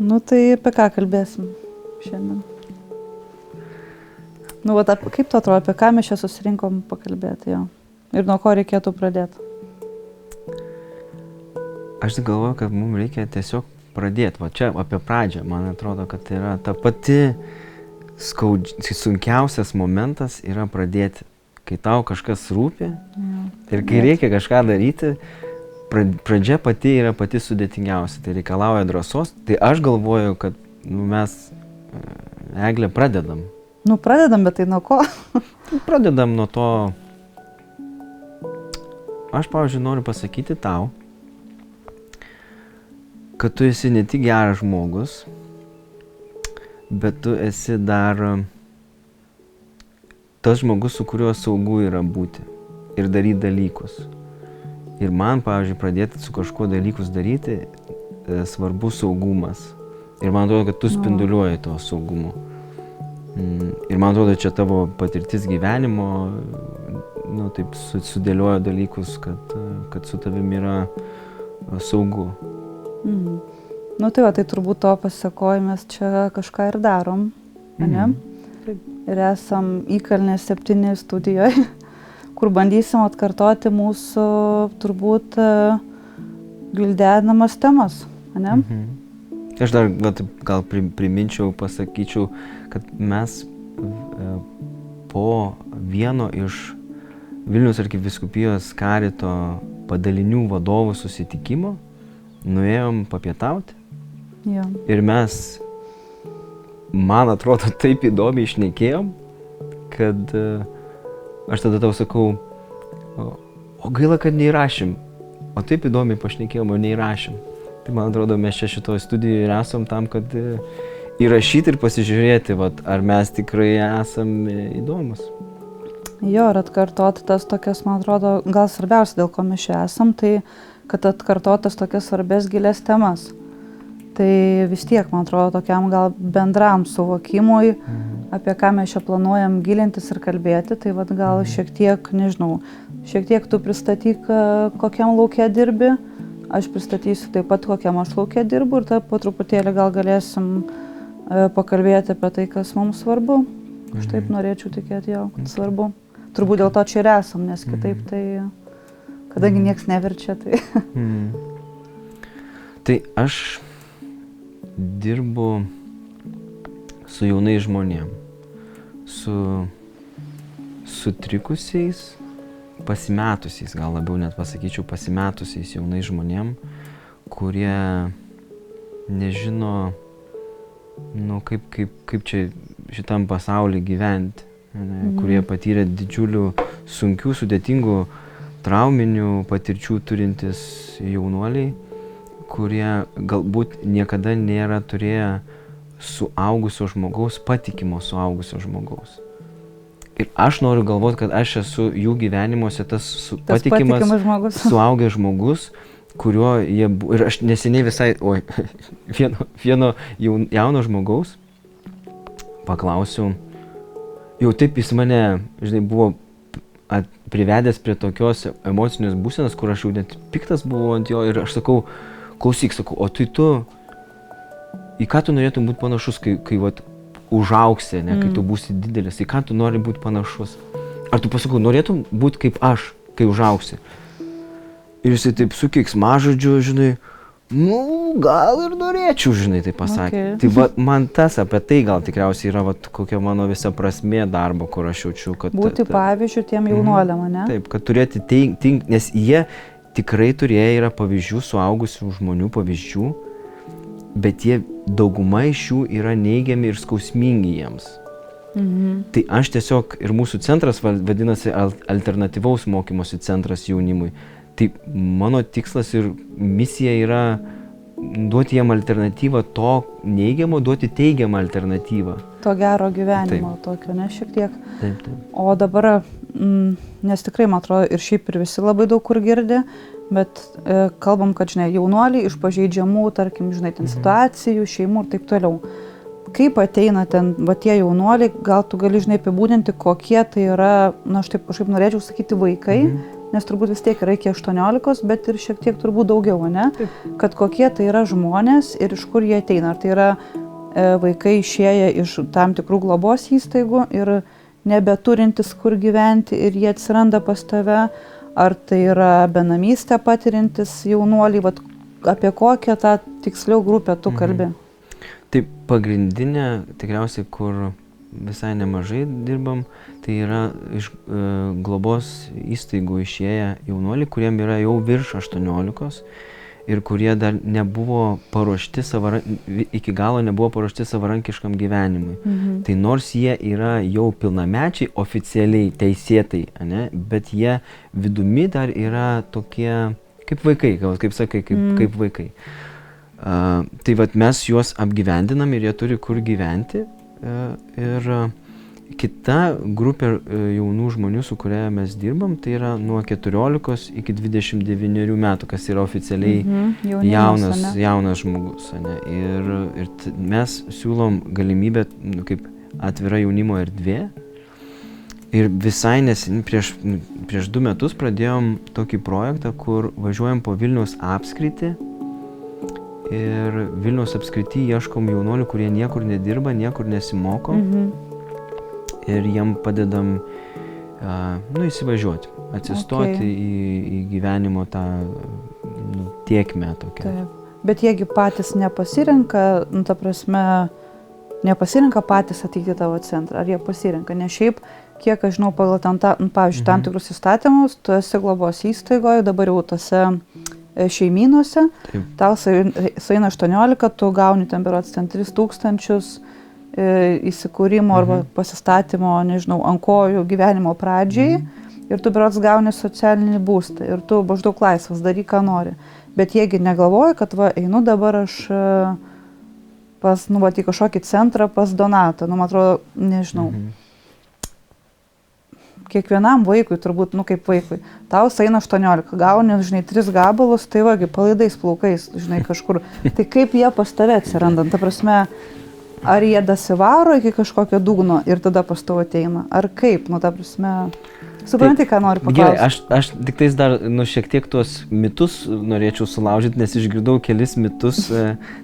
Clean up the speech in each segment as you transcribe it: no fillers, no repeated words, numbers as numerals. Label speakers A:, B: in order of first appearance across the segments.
A: Nu tai apie ką kalbėsim šiandien? Nu, vat, kaip tu atrodo, apie ką mes čia susirinkom pakalbėti jo? Ir nuo ko reikėtų pradėti?
B: Aš galvoju, kad mums reikia tiesiog pradėti. Va čia apie pradžią, man atrodo, kad tai yra ta pati sunkiausias momentas yra pradėti. Kai tau kažkas rūpi ir kai reikia kažką daryti, pradžia pati yra pati sudėtingiausia. Tai reikalauja drąsos. Tai aš galvoju, kad mes, Egle, pradedam.
A: Nu, pradedam, bet tai nuo ko?
B: Pradedam nuo to. Aš, pavyzdžiui, noriu pasakyti tau, kad tu esi ne tik geras žmogus, bet tu esi dar tas žmogus, su kuriuo saugu yra būti ir daryti dalykus. Ir man, pavyzdžiui, pradėti su kažkuo dalykus daryti, svarbu saugumas. Ir man atrodo, kad tu spinduliuoji to saugumo. Ir man atrodo, čia tavo patirtis gyvenimo, nu, taip sudėliojo dalykus, kad su tavimi yra saugu.
A: Nu tai va, tai turbūt to pasakoju, mes čia kažką ir darom, ne? Ir esam Įkalnė 7 studijoje, kur bandysim atkartoti mūsų turbūt gvildenamas temas, ne?
B: Aš dar gal priminčiau, pasakyčiau, kad mes po vieno iš Vilniaus arkivyskupijos karito padalinių vadovų susitikimo nuėjom papietauti.
A: Jo.
B: Ir mes, man atrodo, taip įdomiai šnekėjom, kad aš tada tau sakau, o gaila, kad neįrašym. O taip įdomiai pašnekėjom, o neįrašym. Tai man atrodo, mes čia šitoje studijoje ir esam tam, kad įrašyti ir pasižiūrėti, vat, ar mes tikrai esam įdomus.
A: Jo, ir atkartoti tas tokias, man atrodo, gal svarbiausia, dėl ko mes čia esam, tai kad atkartotas tokias svarbės gilias temas. Tai vis tiek, man atrodo, tokiam gal bendram suvokimui, apie ką mes čia planuojam gilintis ir kalbėti, tai vat gal šiek tiek, nežinau, šiek tiek tu pristatyk, kokiam lauke dirbi, aš pristatysiu taip pat, kokiam aš lauke dirbu ir tada po truputėlį gal galėsim pakalbėti apie tai, kas mums svarbu. Aš taip norėčiau tikėti jau, kad svarbu. Turbūt dėl to čia ir esam, nes kitaip tai... Kadangi nieks neverčia, tai...
B: Tai aš dirbu su jaunais žmonėm, su sutrikusiais, pasimetusiais, gal labiau net pasakyčiau, pasimetusiais jaunais žmonėm, kurie nežino, nu, kaip čia šitam pasauly gyventi, kurie patyrė didžiulių, sunkių, sudėtingų trauminių patirčių turintys jaunuoliai, kurie galbūt niekada nėra turėję suaugusio žmogaus, patikimo suaugusio žmogaus. Ir aš noriu galvoti, kad aš esu jų gyvenimuose tas patikimas suaugęs žmogus, kuriuo jie... Ir aš neseniai visai, vieno jauno žmogaus paklausiau, jau taip jis mane, žinai, buvo privedęs prie tokios emocinės būsenos, kur aš jau net piktas buvau ant jo ir aš sakau, klausyk, sakau, o tai tu, į ką tu norėtum būti panašus, kai vat, užaugsi, ne, kai tu būsi didelis, į ką tu nori būti panašus? Ar tu pasakau, norėtum būti kaip aš, kai užaugsi? Ir jisai taip su keiksmažodžiu, žinai, nu, gal ir norėčiau, žinai, tai pasakė.
A: Okay.
B: Tai va, man tas apie tai gal tikriausiai yra va, kokia mano visa prasmė darbo, kur aš jaučiu, kad...
A: Būti pavyzdžių tiem jaunuoliam, ne?
B: Taip, kad turėti nes jie tikrai turėję yra pavyzdžių, suaugusių žmonių pavyzdžių, bet jie dauguma iš jų yra neigiami ir skausmingi jiems. Tai aš tiesiog, ir mūsų centras vadinasi alternatyvaus mokymosi centras jaunimui. Tai mano tikslas ir misija yra duoti jiem alternatyvą to neigiamo, duoti teigiamą alternatyvą.
A: To gero gyvenimo tokio, ne, šiek tiek.
B: Taip.
A: O dabar, nes tikrai, man atrodo, ir šiaip ir visi labai daug kur girdi, bet kalbam, kad, žinai, jaunuoliai iš pažeidžiamų, tarkim, žinai, ten situacijų, šeimų ir taip toliau. Kaip ateina ten, va tie jaunuoliai, gal tu gali, žinai, apibūdinti, kokie tai yra, na, aš taip kažkaip norėčiau sakyti, vaikai, nes turbūt vis tiek yra iki 18, bet ir šiek tiek turbūt daugiau, ne? Kad kokie tai yra žmonės ir iš kur jie ateina. Ar tai yra vaikai išėję iš tam tikrų globos įstaigų ir nebeturintis kur gyventi ir jie atsiranda pas tave, ar tai yra benamystę patirintis jaunuoliai, vat, apie kokią tą tiksliau grupę tu kalbi?
B: Tai pagrindinė, tikriausiai, kur visai nemažai dirbam, tai yra iš globos įstaigų išėję jaunuoliai, kuriem yra jau virš 18 ir kurie dar nebuvo paruošti iki galo nebuvo paruošti savarankiškam gyvenimui. Tai nors jie yra jau pilnamečiai, oficialiai, teisėtai, ne, bet jie vidumi dar yra tokie kaip vaikai, kaip sakai, kaip vaikai. Tai vat mes juos apgyvendinam ir jie turi kur gyventi. Ir kita grupė jaunų žmonių, su kuria mes dirbam, tai yra nuo 14 iki 29 metų, kas yra oficialiai jaunas žmogus. Ne? Ir mes siūlom galimybę kaip atvira jaunimo erdvė. Ir visai neseniai, prieš 2 metus pradėjom tokį projektą, kur važiuojam po Vilniaus apskritį. Ir Vilniaus apskrity ieškom jaunuolių, kurie niekur nedirba, niekur nesimoko. Ir jiem padedam įsivažiuoti, atsistoti į gyvenimo tą tėkmę tokią.
A: Taip. Bet jiegi patys nepasirenka, ta prasme, nepasirenka patys ateiti į tavo centrą, ar jie pasirenka? Nes šiaip, kiek aš žinau, pagal pavyzdžiui, tam tikrus įstatymus, tu esi globos įstaigoje, dabar jau tose šeimynose, tau sueina 18, tu gauni ten berods 3000 įsikūrimo arba pasistatymo, nežinau, ant kojų gyvenimo pradžiai ir tu berods gauni socialinį būstą ir tu maždaug laisvas, daryk ką nori. Bet jiegi negalvoji, kad va, einu dabar aš pas, į kažkokį centrą pas Donatą, man atrodo, nežinau. Kiekvienam vaikui, turbūt, kaip vaikui, tau sueina 18, gauni, 3 gabalus, tai vagi, palaidais plaukais, kažkur. Tai kaip jie pas tave atsiranda? Ta prasme, ar jie dasivaro iki kažkokio dugno ir tada pas tavo ateina? Ar kaip? Ta prasme, supranti, ką noriu paklausti?
B: Gerai, aš tik tais dar, šiek tiek tuos mitus norėčiau sulaužyti, nes išgirdau kelis mitus.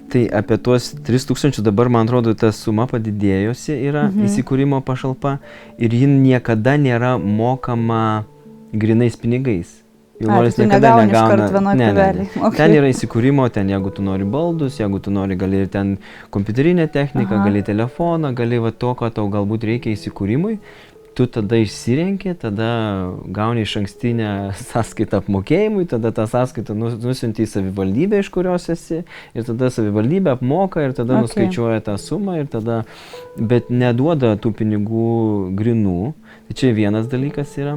B: Tai apie tuos 3000 dabar, man atrodo, ta suma padidėjusi yra įsikūrimo pašalpa ir ji niekada nėra mokama grynais pinigais. Jaunuolis niekada negauna. Ne. Ten yra įsikūrimo, ten jeigu tu nori baldus, jeigu tu nori, gali ten kompiuterinę techniką, gali telefoną, gali to, ko tau galbūt reikia įsikūrimui. Tu tada išsirenki, tada gauni išankstinę sąskaitą apmokėjimui, tada tą sąskaitą nusiunti į savivaldybę, iš kurios esi, ir tada savivaldybė apmoka ir tada nuskaičiuoja tą sumą, ir tada, bet neduoda tų pinigų grinų. Tai čia vienas dalykas yra.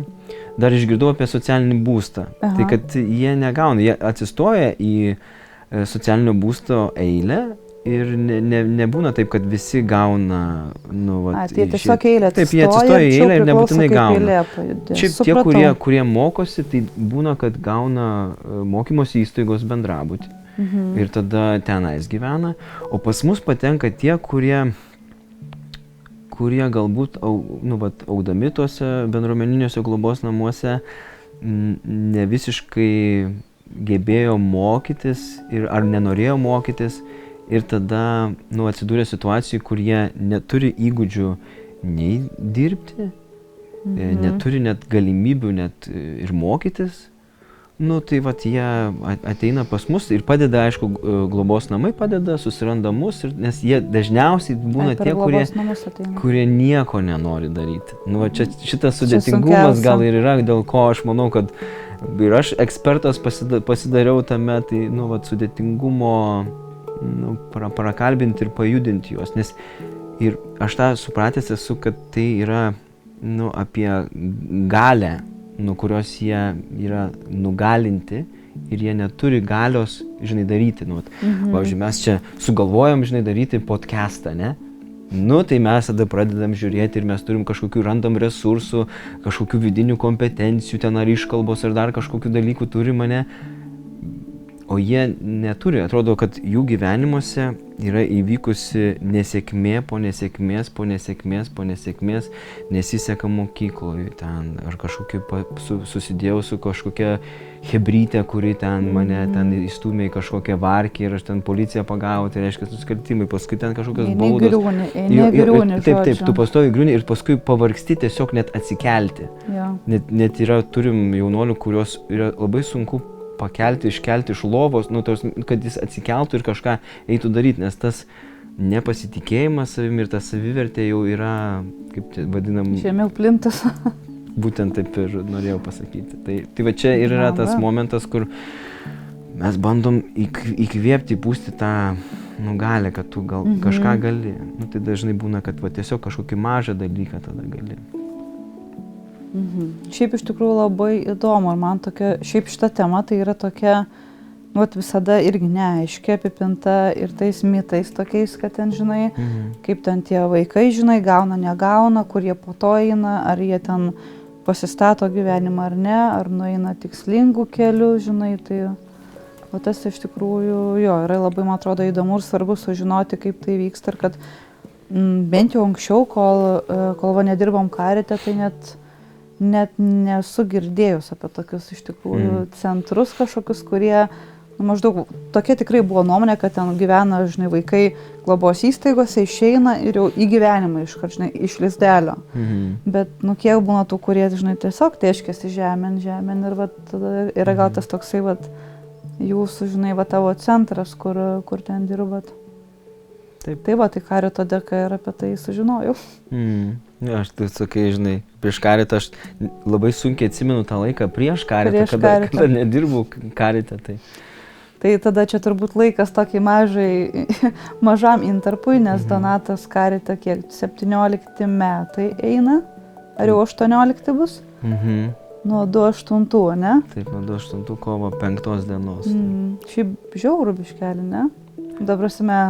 B: Dar išgirdau apie socialinį būstą. Tai kad jie negauna, jie atsistoja į socialinio būsto eilę. Ir nebūna taip, kad visi gauna,
A: tai tiesiog eilė atsistoja.
B: Taip, jie atsistoja į eilę ir nebūtinai gauna. Šiaip tie, kurie mokosi, tai būna, kad gauna mokymosi įstaigos bendrabutį. Ir tada tenais gyvena. O pas mus patenka tie, kurie galbūt, augdami tuose bendruomeniniuose globos namuose, ne visiškai gebėjo mokytis ar nenorėjo mokytis. Ir tada atsidūrė situacijų, kur jie neturi įgūdžių nei dirbti, neturi net galimybių net ir mokytis. Tai vat jie ateina pas mus ir padeda, aišku, globos namai padeda, susiranda mus, nes jie dažniausiai būna tie, kurie nieko nenori daryti. Čia šitas sudėtingumas gal ir yra, dėl ko aš manau, kad ir aš ekspertas pasidariau tame, tai sudėtingumo prakalbinti ir pajudinti juos, nes ir aš tą supratęs esu, kad tai yra apie galę, kurios jie yra nugalinti ir jie neturi galios, daryti. Pavyzdžiui, mes čia sugalvojom, daryti podcastą, ne? Tai mes tada pradedam žiūrėti ir mes turim kažkokių randam resursų, kažkokių vidinių kompetencijų, ten ar iškalbos, ar dar kažkokių dalykų turi mane. O jie neturi, atrodo, kad jų gyvenimuose yra įvykusi nesėkmė po nesėkmės, nesiseka mokykloje ten, ar susidėjau su kažkokia hebrytė, kuri ten mane ten įstūmė į kažkokią varkį ir aš ten policiją pagavau, tai reiškia nusikaltimai, paskui ten kažkokios baudos. Taip, tu pastoviai griūni ir paskui pavargsti tiesiog net atsikelti.
A: Ja.
B: Net turim jaunuolių, kurios yra labai sunku pakelti, iškelti iš lovos, kad jis atsikeltų ir kažką eitų daryti, nes tas nepasitikėjimas savimi ir ta savivertė jau yra, kaip vadinam...
A: Žemiau plintas.
B: Būtent taip ir norėjau pasakyti. Tai va čia ir yra tas momentas, kur mes bandom įkvėpti, įpūsti tą galią, kad tu gal kažką gali. Tai dažnai būna, kad va, tiesiog kažkokį mažą dalyką tada gali.
A: Šiaip iš tikrųjų labai įdomu ir man tokia, šiaip šita tema tai yra tokia, visada irgi neaiškiai apipinta ir tais mitais tokiais, kad ten, žinai, kaip ten tie vaikai, žinai, gauna, negauna, kur jie po to eina, ar jie ten pasistato gyvenimą ar ne, ar nueina tikslingų kelių, žinai, tai o tas iš tikrųjų, yra labai, man atrodo, įdomu ir svarbu sužinoti, kaip tai vyksta ir kad bent jau anksčiau, kol nedirbom Karite, tai net nesu girdėjus apie tokius iš tikrųjų centrus kažkokius, kurie maždaug tokia tikrai buvo nuomonė, kad ten gyvena, žinai, vaikai globos įstaigose, išeina ir jau į gyvenimą žinai, iš lizdelio. Bet, kiek būna tų, kurie, žinai, tiesiog teškėsi žemėn ir tada yra gal tas toksai, jūsų, žinai, tavo centras, kur ten dirbat. Taip, tai Karito dėka ir apie tai sužinojau.
B: Aš tai sakai, žinai, prieš Karitą aš labai sunkiai atsimenu tą laiką prieš Karitą, kada nedirbau Karite. Tai
A: tada čia turbūt laikas tokį mažam intarpui, nes Donatas Karite kiek 17 metai eina, ar jau 18 bus? Nuo 28, ne?
B: Taip, nuo 28 kovo 5 dienos.
A: Šiaip žiaurų biškelį, ne? Dabar prasme,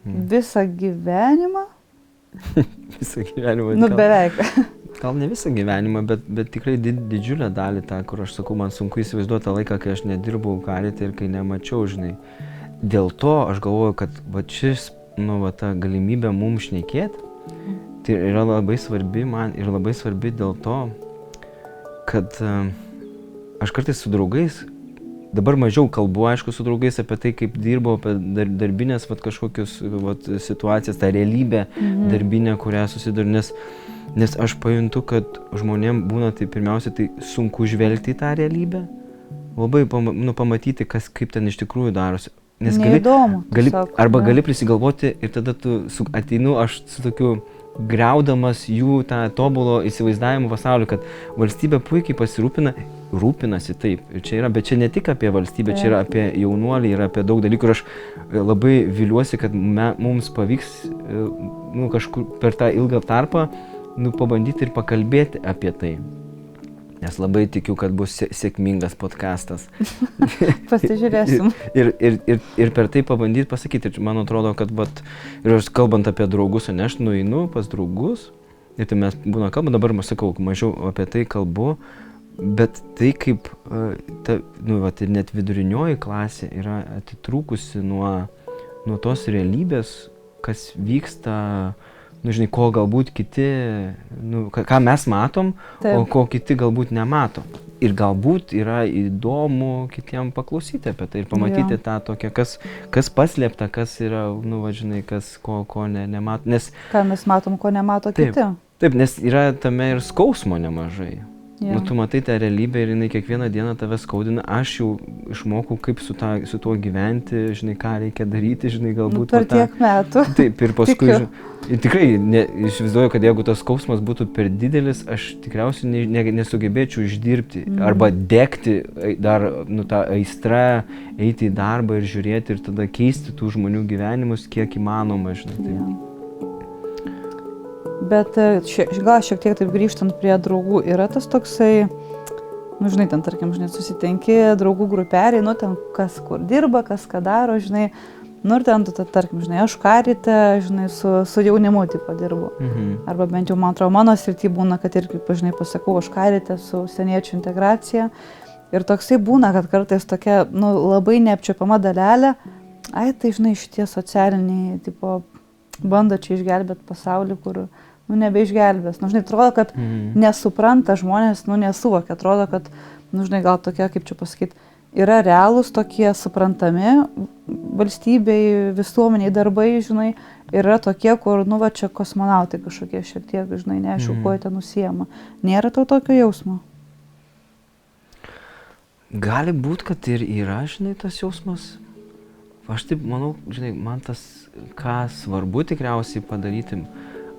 A: visą gyvenimą?
B: Visą gyvenimą.
A: Beveik.
B: Gal ne visą gyvenimą, bet tikrai didžiulę dalį tą, kur aš sakau, man sunku įsivaizduoti tą laiką, kai aš nedirbau Karite ir kai nemačiau, žinai. Dėl to aš galvoju, kad šis, ta galimybė mums šnekėti, tai yra labai svarbi man ir labai svarbi dėl to, kad aš kartais su draugais, dabar mažiau kalbu, aišku, su draugais apie tai, kaip dirbau, apie darbinės kažkokius situacijas, tą realybę darbinę, kurią susiduriu, nes aš pajuntu, kad žmonėm būna tai pirmiausia, tai sunku žvelgti į tą realybę, labai pamatyti, kaip ten iš tikrųjų darosi. Nes gali prisigalvoti ir tada tu ateinu aš su tokiu griaudamas jų tą tobulo įsivaizdavimo pasaulio, kad valstybė puikiai rūpinasi taip. Ir čia yra, bet čia ne tik apie valstybę, čia yra apie jaunuolį, yra apie daug dalykų. Ir aš labai viliuosi, kad mums pavyks kažkur per tą ilgą tarpą pabandyti ir pakalbėti apie tai. Nes labai tikiu, kad bus sėkmingas podcastas.
A: Pasižiūrėsim.
B: Ir per tai pabandyti pasakyti. Ir man atrodo, kad ir aš kalbant apie draugus, aš nueinu pas draugus, ir tai mes būna kalbam, dabar aš sakau, mažiau apie tai kalbu, bet tai kaip, ir net vidurinioji klasė yra atitrūkusi nuo tos realybės, kas vyksta, žinai, ko galbūt kiti, ką mes matom, o ko kiti galbūt nemato. Ir galbūt yra įdomu kitiem paklausyti apie tai ir pamatyti tą tokią, kas paslėpta, kas yra, žinai, kas ko nemato.
A: Ką mes matom, ko nemato kiti.
B: Taip, nes yra tame ir skausmo nemažai. Tu matai tą realybę ir jinai kiekvieną dieną tave skaudina. Aš jau išmokau, kaip su tuo gyventi, žinai, ką reikia daryti, žinai, galbūt
A: per tiek metų.
B: Taip, ir paskui, tikrai, išvaizduoju, kad jeigu tas skausmas būtų per didelis, aš tikriausiai nesugebėčiau išdirbti arba degti dar, tą aistrą, eiti į darbą ir žiūrėti ir tada keisti tų žmonių gyvenimus, kiek įmanoma, žinai.
A: Bet gal šiek tiek taip grįžtant prie draugų, yra tas toksai, žinai, ten tarkim, susitinki draugų grupelį, ten kas kur dirba, kas ką daro, žinai, ir ten, tarkim, žinai, aš Karite, žinai, su jaunimu tipo dirbu. Arba bent jau, man atrodo, mano srity būna, kad irgi, žinai, pasakau, aš Karite su seniečių integracija. Ir toksai būna, kad kartais tokia, labai neapčiuopiama dalelė ai, tai žinai, šitie socialiniai, tipo, bando čia išgelbėti pasaulį, kur, nu, nebeišgelbės. Nu, žinai, atrodo, kad nesupranta žmonės, nu, nesuvokia. Atrodo, kad, nu, žinai, gal tokie, kaip čia pasakyti, yra realūs tokie suprantami valstybei, visuomeniai darbai, žinai, yra tokie, kur, nu, va, čia kosmonautai kažkokie šiek tiek, žinai, neaišku, kuo jie ten užsiema. Nėra tau tokio jausmo?
B: Gali būt, kad ir yra, žinai, tas jausmas. Aš taip manau, žinai, man tas, ką svarbu tikriausiai padaryti,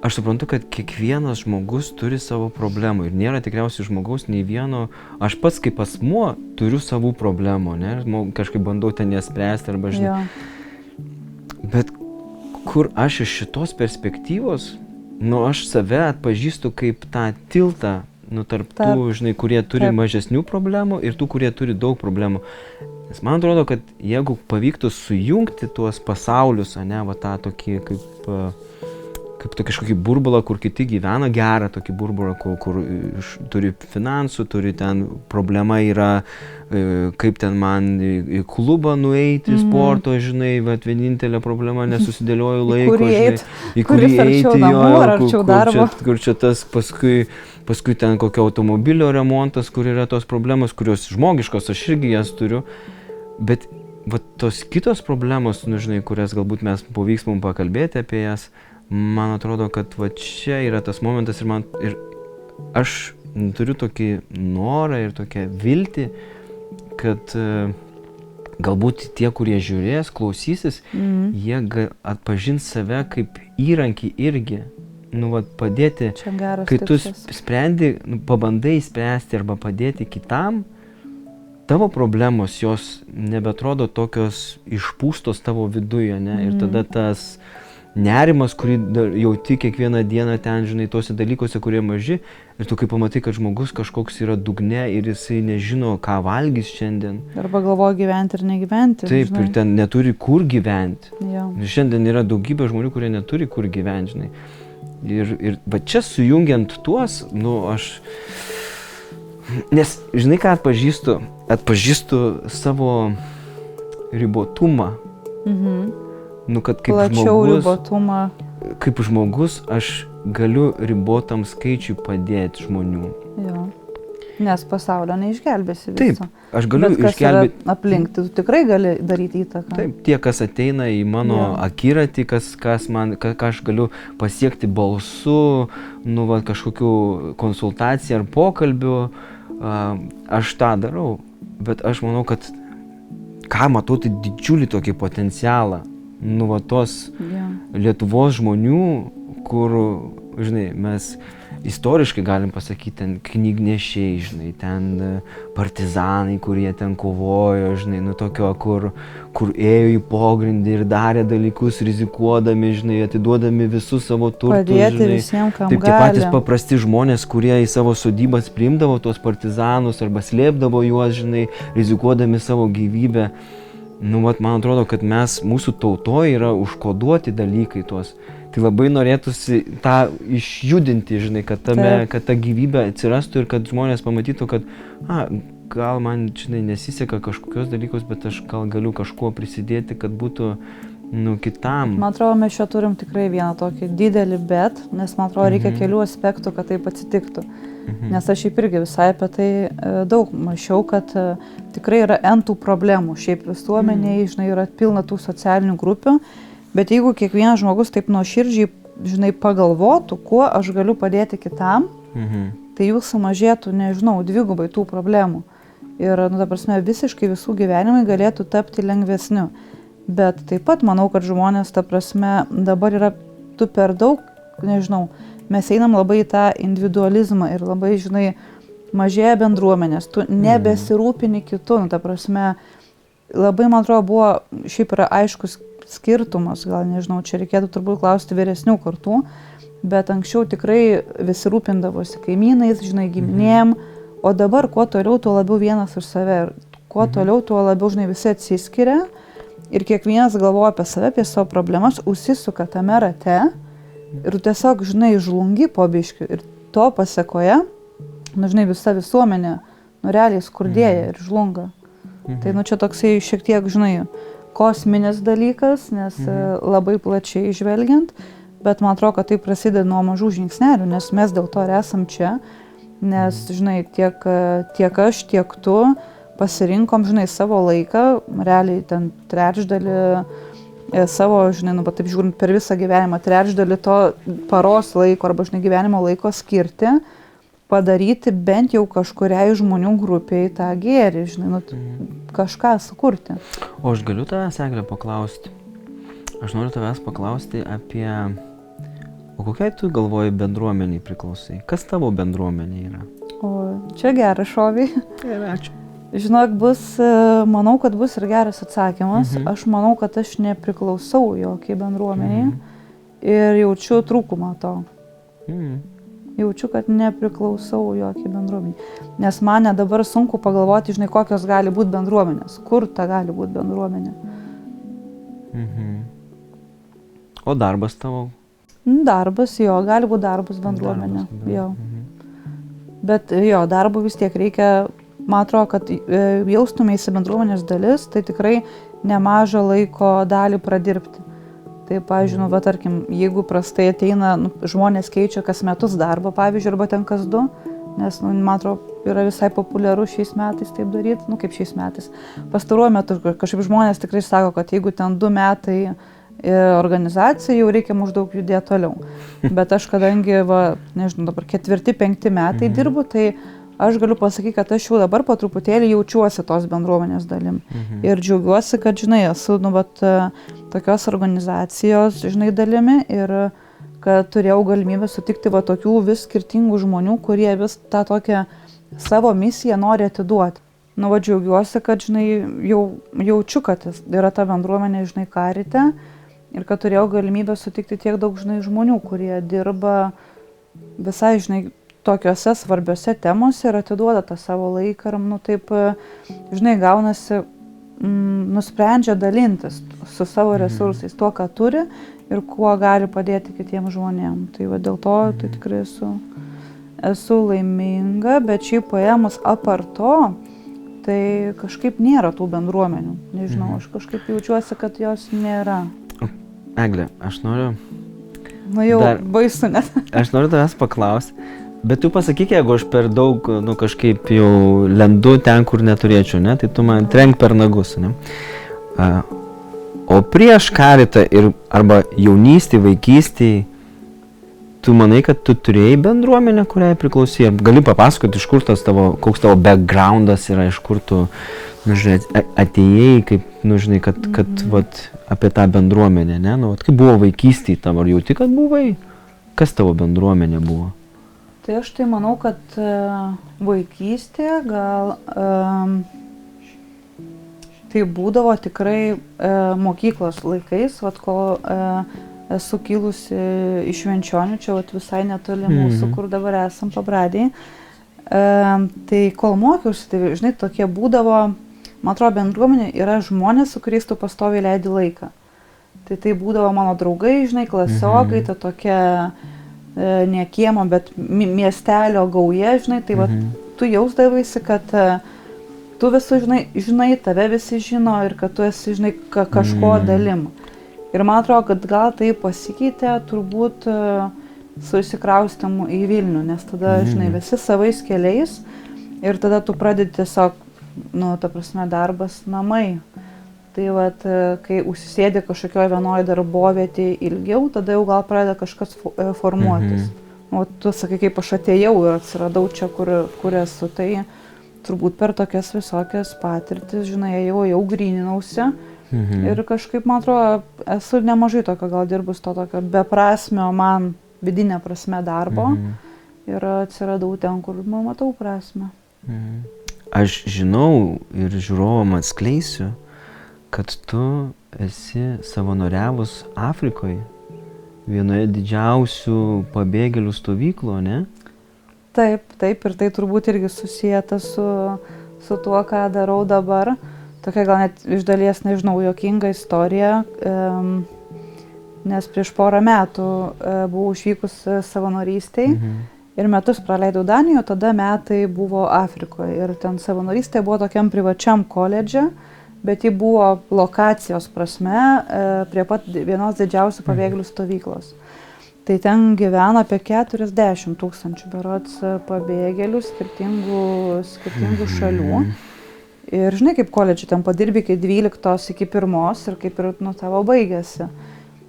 B: aš suprantu, kad kiekvienas žmogus turi savo problemų ir nėra tikriausiai žmogaus nei vieno, aš pats kaip asmuo turiu savų problemų, ne, kažkaip bandau ten jas spręsti arba, žinai. Jo. Bet kur aš iš šitos perspektyvos, nu, aš save atpažįstu kaip tą tiltą, nu, tarp tų, žinai, kurie turi mažesnių problemų ir tų, kurie turi daug problemų. Nes man atrodo, kad jeigu pavyktų sujungti tuos pasaulius, ne, va tą tokį kaip tokį kažkokį burbulą, kur kiti gyvena, gerą tokį burbulą, kur turi finansų, turi ten problema yra, kaip ten man į klubą nueiti, sporto, žinai, bet vienintelė problema, nesusidėlioju laiko, žinai, į kurį eiti, kur čia tas paskui ten kokio automobilio remontas, kur yra tos problemos, kurios žmogiškos, aš irgi jas turiu, bet va tos kitos problemos, nu, žinai, kurias galbūt mes pavyks mums pakalbėti apie jas, man atrodo, kad va čia yra tas momentas ir aš turiu tokį norą ir tokią viltį, kad galbūt tie, kurie žiūrės, klausysis, jie atpažins save kaip įrankį irgi, nu, va, padėti, kai tu sprendi, nu, pabandai spręsti arba padėti kitam, tavo problemos, jos nebeatrodo tokios išpūstos tavo viduje, ne, ir tada tas nerimas, kurį jauti kiekvieną dieną ten, žinai, tose dalykuose, kurie maži, ir tu kai pamatai, kad žmogus kažkoks yra dugne ir jisai nežino, ką valgys šiandien.
A: Arba galvoja gyventi ir negyventi.
B: Taip, žinai. Ir ten neturi kur gyventi.
A: Jo.
B: Šiandien yra daugybė žmonių, kurie neturi kur gyventi, žinai. Ir va čia sujungiant tuos, nu, aš... Nes, žinai, ką atpažįstu? Atpažįstu savo ribotumą. Nu, kad kaip žmogus aš galiu ribotam skaičiui padėti žmonių.
A: Jo. Nes pasaulio neišgelbėsi viso.
B: Taip, aš galiu išgelbėti.
A: Aplink, tu tikrai gali daryti įtaką.
B: Taip, tie, kas ateina į mano akiratį, ką aš galiu pasiekti balsu, nu, va, kažkokiu konsultacija ar pokalbiu, aš tą darau. Bet aš manau, kad ką matau, tai didžiulį tokį potencialą. Nu, va, tos Lietuvos žmonių, kur, žinai, mes istoriškai galim pasakyti, ten knygnešiai, žinai, ten partizanai, kurie ten kovojo, žinai, nu, tokio, kur ėjo į pogrindį ir darė dalykus, rizikuodami, žinai, atiduodami visus savo turtus,
A: padėti,
B: žinai.
A: Visiems, kam
B: taip, tie patys paprasti žmonės, kurie į savo sodybas priimdavo tuos partizanus arba slėpdavo juos, žinai, rizikuodami savo gyvybę. Nu, vat, man atrodo, kad mūsų tautoje yra užkoduoti dalykai tuos. Tai labai norėtųsi tą išjudinti, žinai, kad ta gyvybė atsirastų ir kad žmonės pamatytų, kad gal man, žinai, nesiseka kažkokios dalykus, bet aš gal galiu kažkuo prisidėti, kad būtų, nu, kitam.
A: Man atrodo, mes čia turim tikrai vieną tokį didelį bet, nes man atrodo, reikia kelių aspektų, kad taip atsitiktų. Nes aš šiaip irgi visai apie tai daug mačiau, kad tikrai yra tų problemų. Šiaip visuomenėje, žinai, yra pilna tų socialinių grupių, bet jeigu kiekvienas žmogus taip nuoširdžiai, žinai, pagalvotų, kuo aš galiu padėti kitam, tai jų sumažėtų, nežinau, dvigubai tų problemų. Ir, nu, ta prasme, visiškai visų gyvenimai galėtų tapti lengvesniu. Bet taip pat manau, kad žmonės, ta prasme, dabar yra tu per daug, nežinau, mes einam labai į tą individualizmą ir labai, žinai, mažėja bendruomenės, tu nebesirūpini kitų, nu, ta prasme, labai, man atrodo, buvo, šiaip yra aiškus skirtumas, gal nežinau, čia reikėtų turbūt klausti vyresnių kartų, bet anksčiau tikrai visi rūpindavosi kaimynais, žinai, giminėm, o dabar kuo toliau, tuo labiau vienas už save, kuo toliau, tuo labiau, žinai, visi atsiskiria ir kiekvienas galvoja apie save, apie savo problemas, užsisuka tame rate. Ir tu tiesiog, žinai, žlungi po biškių ir to pasekoje, nu, žinai, visa visuomenė, nu, realiai skurdėja ir žlunga. Tai, nu, čia toksai šiek tiek, žinai, kosminis dalykas, nes labai plačiai žvelgiant, bet man atrodo, kad tai prasideda nuo mažų žingsnelių, nes mes dėl to ir esam čia, nes, žinai, tiek aš, tiek tu pasirinkom, žinai, savo laiką, realiai ten trečdalį savo, žinai, nu, bet taip žiūrint per visą gyvenimą, trečdalį to paros laiko arba, žinai, gyvenimo laiko skirti, padaryti bent jau kažkuriai žmonių grupiai tą gėrį, žinai, nu, kažką sukurti.
B: O aš galiu tavęs, Eglė, paklausti? Aš noriu tavęs paklausti apie... O kokiai tu galvoji bendruomeniai priklausai? Kas tavo bendruomenė yra?
A: O čia geras šoviai.
B: Ačiū.
A: Žinok, manau, kad bus ir geras atsakymas. Aš manau, kad aš nepriklausau jokiai bendruomeniai ir jaučiu trūkumą to. Jaučiu, kad nepriklausau jokiai bendruomeniai. Nes man dabar sunku pagalvoti, žinai, kokios gali būti bendruomenės. Kur ta gali būti bendruomenė?
B: O darbas tavo?
A: Darbas, jo, gali būti darbas bendruomenė. Jo. Bet jo, darbo vis tiek reikia, man atrodo, kad jaustumėsi bendruomenės dalis, tai tikrai nemažą laiko dalį pradirbti. Tai, pavyzdžiui, nu, va, tarkim, jeigu prastai ateina, nu, žmonės keičia kas metus darbą, pavyzdžiui, arba ten kas 2, nes, nu, man atrodo, yra visai populiaru šiais metais taip daryti, nu, kaip šiais metais. Pastaruoju metu kažkaip žmonės tikrai sako, kad jeigu ten 2 metai organizacija, jau reikia maždaug judėti toliau. Bet aš, kadangi, va, nežinau, dabar 4-5 metai dirbu, tai aš galiu pasakyti, kad aš jau dabar po truputėlį jaučiuosi tos bendruomenės dalim. Ir džiaugiuosi, kad, žinai, esu, nu, vat, tokios organizacijos, žinai, dalimi ir kad turėjau galimybę sutikti va tokių vis skirtingų žmonių, kurie vis tą tokią savo misiją nori atiduoti. Nu, va, džiaugiuosi, kad, žinai, jaučiu, kad yra ta bendruomenė, žinai, Karite ir kad turėjau galimybę sutikti tiek daug, žinai, žmonių, kurie dirba visai, žinai, tokiuose svarbiuose temose ir atiduoda tą savo laiką ir, nu, taip, žinai, gaunasi, nusprendžia dalintis su savo resursais, tuo, ką turi ir kuo gali padėti kitiems žmonėms. Tai va, dėl to tai tikrai esu laiminga, bet šiaip paėmus apart to, tai kažkaip nėra tų bendruomenių. Nežinau, aš kažkaip jaučiuosi, kad jos nėra.
B: Eglė, aš noriu...
A: Nu jau baisu net.
B: Aš noriu tavęs paklausti, bet tu pasakyk, jeigu aš per daug, nu, kažkaip jau lendu ten, kur neturėčiau, ne? Tai tu man trenk per nagus, ne? O prieš Karitą ir arba jaunystį, vaikystį, tu manai, kad tu turėjai bendruomenę, kuriai priklausai? Gali papasakoti, iš kur tas tavo, koks tavo backgroundas yra, iš kur tu, nu, žinai, atėjai, kaip, nu, žinai, kad vat, apie tą bendruomenę, ne? Nu, vat, kaip buvo vaikystėje tavo, ar jauti, kad buvai? Kas tavo bendruomenė buvo?
A: Tai aš tai manau, kad vaikystėje gal tai būdavo tikrai mokyklos laikais, vat, kol esu kilusi iš Švenčionių, čia vat, visai netoli mūsų, kur dabar esam Pabradėje. Tai kol mokiausi, tai, žinai, tokie būdavo, man atrodo, bendruomenė yra žmonės, su kuriais tu pastoviai leidi laiką. Tai būdavo mano draugai, žinai, klasiokai, ta tokia ne kiemo, bet miestelio gauja, žinai, tai va, tu jausdavaisi, kad tu visus žinai, tave visi žino ir kad tu esi, žinai, kažko dalim. Ir man atrodo, kad gal tai pasikeitė turbūt su įsikraustymu į Vilnių, nes tada, žinai, visi savais keliais ir tada tu pradedi tiesiog, nu, ta prasme, darbas namai. Tai vat, kai užsisėdi kažkokioje vienoje darbovietėje ilgiau, tada jau gal pradeda kažkas formuotis. O tu sakai, kaip aš atėjau ir atsiradau čia, kur esu, tai turbūt per tokias visokias patirtis, žinai, jau gryninausi. Ir kažkaip, man atrodo, esu nemažai tokio gal dirbus to tokio beprasmio man vidinė prasme darbo ir atsiradau ten, kur matau prasmę.
B: Aš žinau ir žiūrovam atskleisiu, kad tu esi savanoriavus Afrikoje, vienoje didžiausių pabėgėlių stovyklų, ne?
A: Taip, ir tai turbūt irgi susijęta su tuo, ką darau dabar. Tokia gal net iš dalies, nežinau, juokinga istorija, nes prieš porą metų buvau išvykus savanorystėj ir metus praleidau Danijoje, tada metai buvo Afrikoje ir ten savanorystė buvo tokiam privačiam koledže. bet ji buvo lokacijos prasme prie pat vienos didžiausių pabėgėlių stovyklos. Tai ten gyvena apie 40 000 berods pabėgėlių skirtingų šalių. Ir žinai, kaip koledžiai ten padirbi iki 12 iki 1 ir kaip ir tavo baigėsi.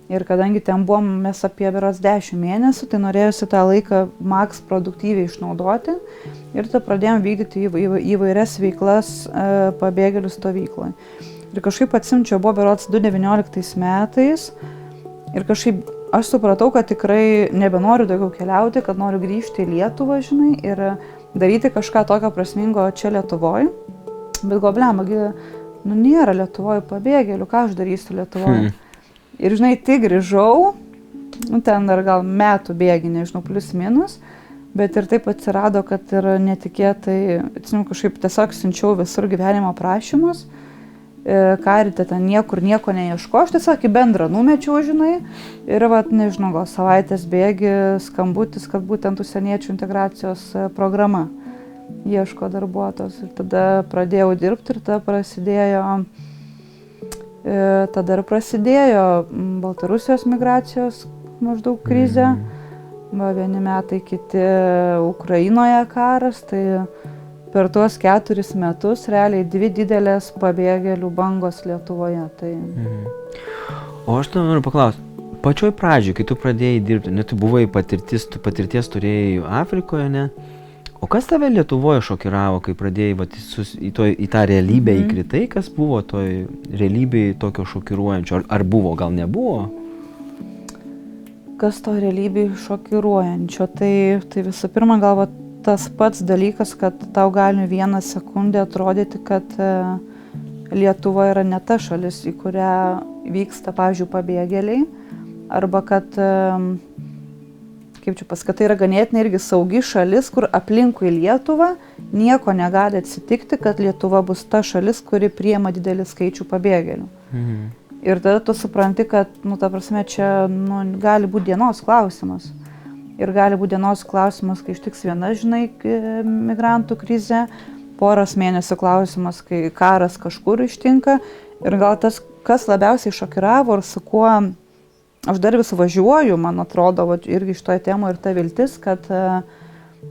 A: Ir kadangi ten buvom mes apie berods 10 mėnesių, tai norėjusi tą laiką maks produktyviai išnaudoti. Ir tada pradėjom vykdyti įvairias veiklas pabėgėlių stovykloje. Ir kažkaip atsimčiau, buvo berods 2019 metais. Ir kažkaip aš supratau, kad tikrai nebenoriu daugiau keliauti, kad noriu grįžti į Lietuvą, žinai, ir daryti kažką tokio prasmingo čia Lietuvoje. Bet goblem, nėra Lietuvoje pabėgėlių, ką aš darysiu Lietuvoje. Ir žinai, tai grįžau, ten dar gal metų bėgi, nežinau, plius minus, bet ir taip atsirado, kad ir netikėtai, atsimenu, kažkaip tiesiog siunčiau visur gyvenimo prašymus, Karite ten niekur nieko neieško, aš tiesiog į bendrą numečiau, žinai, ir nežinau, gal savaitės bėgi skambutis, kad būtent užsieniečių integracijos programa ieško darbuotojos. Ir tada pradėjau dirbti ir tada prasidėjo Baltarusijos migracijos maždaug krizė, vieni metai, kiti Ukrainoje karas, tai per tuos 4 metus realiai 2 didelės pabėgėlių bangos Lietuvoje. Tai...
B: O aš tau noriu paklausti, pačioj pradžioj, kai tu pradėjai dirbti, tu buvai patirties turėjai Afrikoje, ne? O kas tave Lietuvoje šokiravo, kai pradėjai į tą realybę įkritai, kas buvo toj realybėje tokio šokiruojančio? Ar buvo, gal nebuvo?
A: Kas to realybėje šokiruojančio? Tai visų pirma, gal tas pats dalykas, kad tau gali 1 sekundę atrodyti, kad Lietuva yra ne ta šalis, į kurią vyksta, pavyzdžiui, pabėgėliai, arba kad... kaip čia pasakyti, tai yra ganėtinai irgi saugi šalis, kur aplinkui Lietuvą nieko negali atsitikti, kad Lietuva bus ta šalis, kuri priima didelį skaičių pabėgėlių. Ir tada tu supranti, kad, ta prasme, čia gali būti dienos klausimas. Ir gali būti dienos klausimas, kai ištiks viena, žinai, migrantų krizė, poros mėnesių klausimas, kai karas kažkur ištinka. Ir gal tas, kas labiausiai šokiravo ir su kuo aš dar vis važiuoju, man atrodo, irgi šitoje temoje ir ta viltis, kad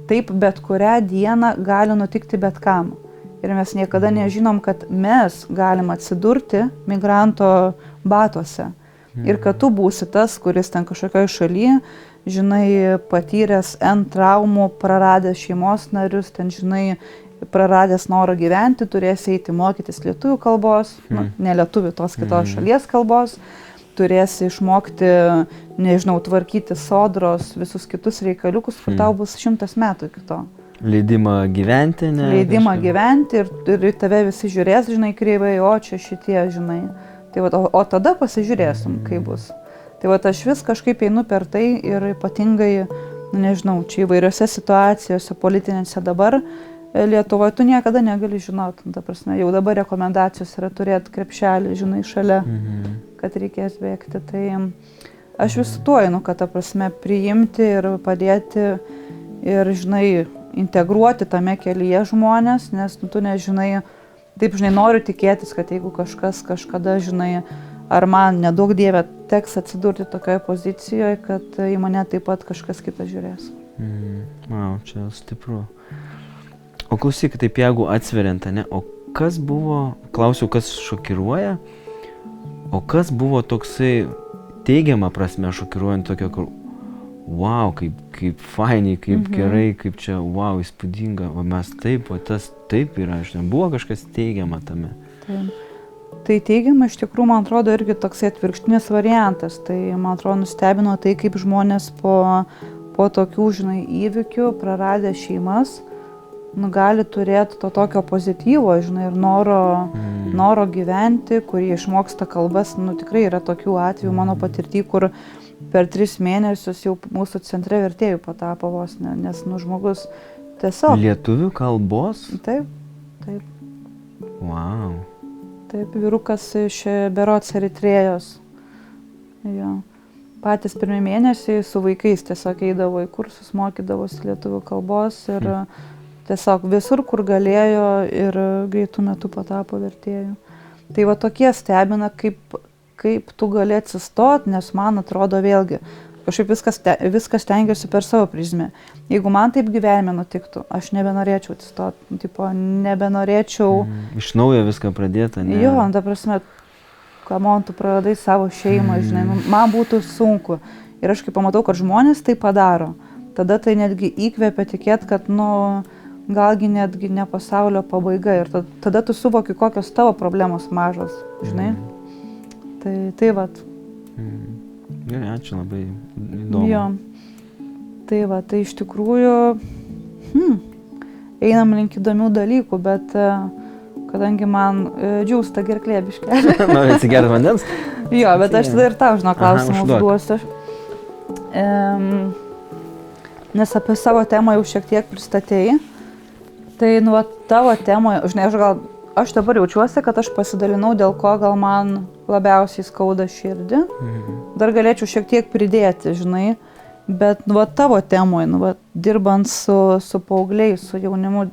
A: taip bet kurią dieną gali nutikti bet kam. Ir mes niekada nežinom, kad mes galim atsidurti migranto batuose. Ir kad tu būsi tas, kuris ten kažkokioje šalyje, žinai, patyręs N traumų, praradęs šeimos narius, ten, žinai, praradęs norą gyventi, turėsi eiti mokytis lietuvių kalbos, ne lietuvių, tos kitos šalies kalbos. Turėsi išmokti, nežinau, tvarkyti sodros, visus kitus reikaliukus, kur tau bus 100 metų iki to.
B: Leidimą gyventi, ne?
A: Leidimą gyventi ir tave visi žiūrės, žinai, kreivai, o čia šitie, žinai. Tai o tada pasižiūrėsim, kaip bus. Tai aš vis kažkaip einu per tai ir ypatingai, nežinau, čia įvairiose situacijose, politinėse dabar, Lietuvoje tu niekada negali žinoti. Ta prasme, jau dabar rekomendacijos yra turėti krepšelį, žinai, šalia, kad reikės bėgti. Tai aš vis tuo einu, kad, ta prasme, priimti ir padėti ir, žinai, integruoti tame kelyje žmonės, nes tu nežinai, taip, žinai, noriu tikėtis, kad jeigu kažkas kažkada, žinai, ar man nedaug dievė teks atsidurti tokioje pozicijoje, kad į mane taip pat kažkas kitas žiūrės.
B: Wow, čia stipru. O klausyk, taip jeigu atsveriant, ne, o kas buvo, klausiau, kas šokiruoja, o kas buvo toksai teigiama prasme šokiruojant tokio, kur, wow, kaip fainiai, kaip gerai, kaip čia, wow, įspūdinga, o mes taip, o tas taip yra, žinai, buvo kažkas teigiama tame.
A: Tai teigiama, iš tikrųjų, man atrodo, irgi toksai atvirkštinis variantas, tai, man atrodo, nustebino tai, kaip žmonės po tokių, žinai, įvykių, praradę šeimas, gali turėti to tokio pozityvo, žinai, ir noro gyventi, kurie išmoksta kalbas. Tikrai yra tokių atvejų mano patirty, kur per 3 mėnesius jau mūsų centre vertėjų patapo vos, nes žmogus tiesiog...
B: Lietuvių kalbos?
A: Taip.
B: Wow.
A: Taip, vyrukas iš berods Eritrėjos. Jo. Patys 1 mėnesiai su vaikais tiesiog eidavo į kursus, mokydavosi lietuvių kalbos ir tiesiog visur, kur galėjo ir greitų metų patapo vertėjų. Tai va tokie stebina, kaip tu gali atsistot, nes man atrodo vėlgi, kažkaip viskas stengiuosi per savo prizmę. Jeigu man taip gyvenime nutiktų, aš nebenorėčiau atsistoti, nebenorėčiau...
B: Iš naujo viską pradėti, ne?
A: Jo, ta prasme, kamon, tu praradai savo šeimą, žinai, man būtų sunku. Ir aš kai pamatau, kad žmonės tai padaro, tada tai netgi įkvėpia tikėti, kad, galgi netgi ne pasaulio pabaiga. Ir tada tu suvoki, kokios tavo problemos mažos, žinai. Tai vat.
B: Gerai, ačiū, labai įdomu.
A: Jo. Tai va, tai iš tikrųjų einam link įdomių dalykų, bet kadangi man džiūsta gerklė biškelė.
B: Nori atsigerti vandens?
A: Jo, bet aš tada ir tau, klausimą užduosiu. Nes apie savo temą jau šiek tiek pristatėjai. Tai tavo temoje, žinai, aš dabar jaučiuosi, kad aš pasidalinau, dėl ko gal man labiausiai skauda širdį. Dar galėčiau šiek tiek pridėti, žinai, bet tavo temoje, dirbant su paaugliais, su jaunimu,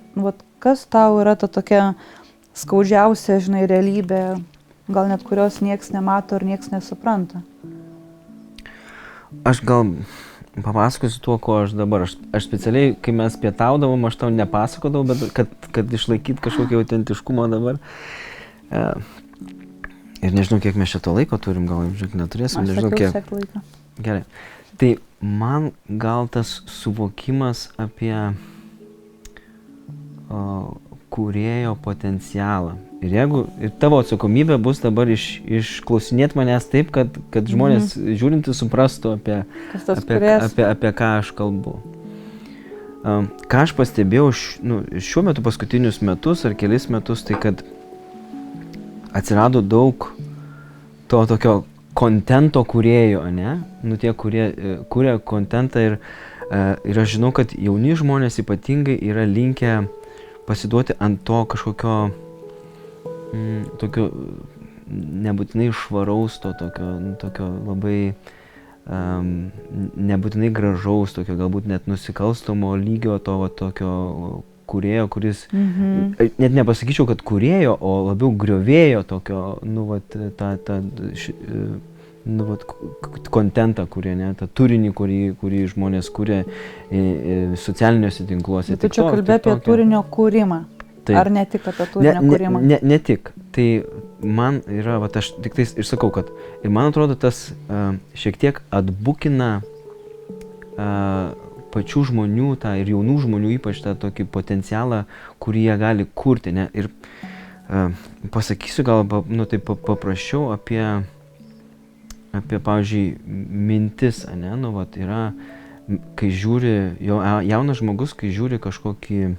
A: kas tau yra ta tokia skaudžiausia, žinai, realybė, gal net kurios nieks nemato ir nieks nesupranta?
B: Aš gal papasakosiu tuo, ko aš dabar. Aš specialiai, kai mes pietaudavom, aš tau nepasakodavau, bet kad išlaikyt kažkokį autentiškumą dabar. Ir nežinau, kiek mes šito laiko turim, gal neturėsim, nežinau kiek.
A: Aš sakiau, laiką.
B: Gerai. Tai man gal tas suvokimas apie kūrėjo potencialą. Ir tavo atsakomybė bus dabar išklausinėti manęs taip, kad žmonės žiūrinti suprastų apie ką aš kalbu. Ką aš pastebėjau šiuo metu paskutinius metus ar kelis metus, tai kad atsirado daug to tokio kontento kūrėjo, ne? Tie, kurie kūrė kontentą ir aš žinau, kad jauni žmonės ypatingai yra linkę pasiduoti ant to kažkokio tokio nebūtinai švaraus, tokio labai nebūtinai gražaus, tokio galbūt net nusikalstamo lygio tokio kūrėjo, kuris, net nepasakyčiau, kad kūrėjo, o labiau griovėjo tokio, kontentą kūrė, ne, tą turinį, kurį žmonės kūrė socialiniuose tinkluose.
A: Tu čia kalbė apie turinio kūrimą. Taip. Ar ne tik apie turinio kūrimą?
B: Ne tik. Tai man yra, aš tik tais ir sakau, kad ir man atrodo tas šiek tiek atbukina pačių žmonių, ir jaunų žmonių ypač tą tokį potencialą, kurį jie gali kurti. Ne? Ir pasakysiu gal taip paprasčiau apie, pavyzdžiui, mintis, ne? Yra, kai žiūri, jaunas žmogus, kai žiūri kažkokį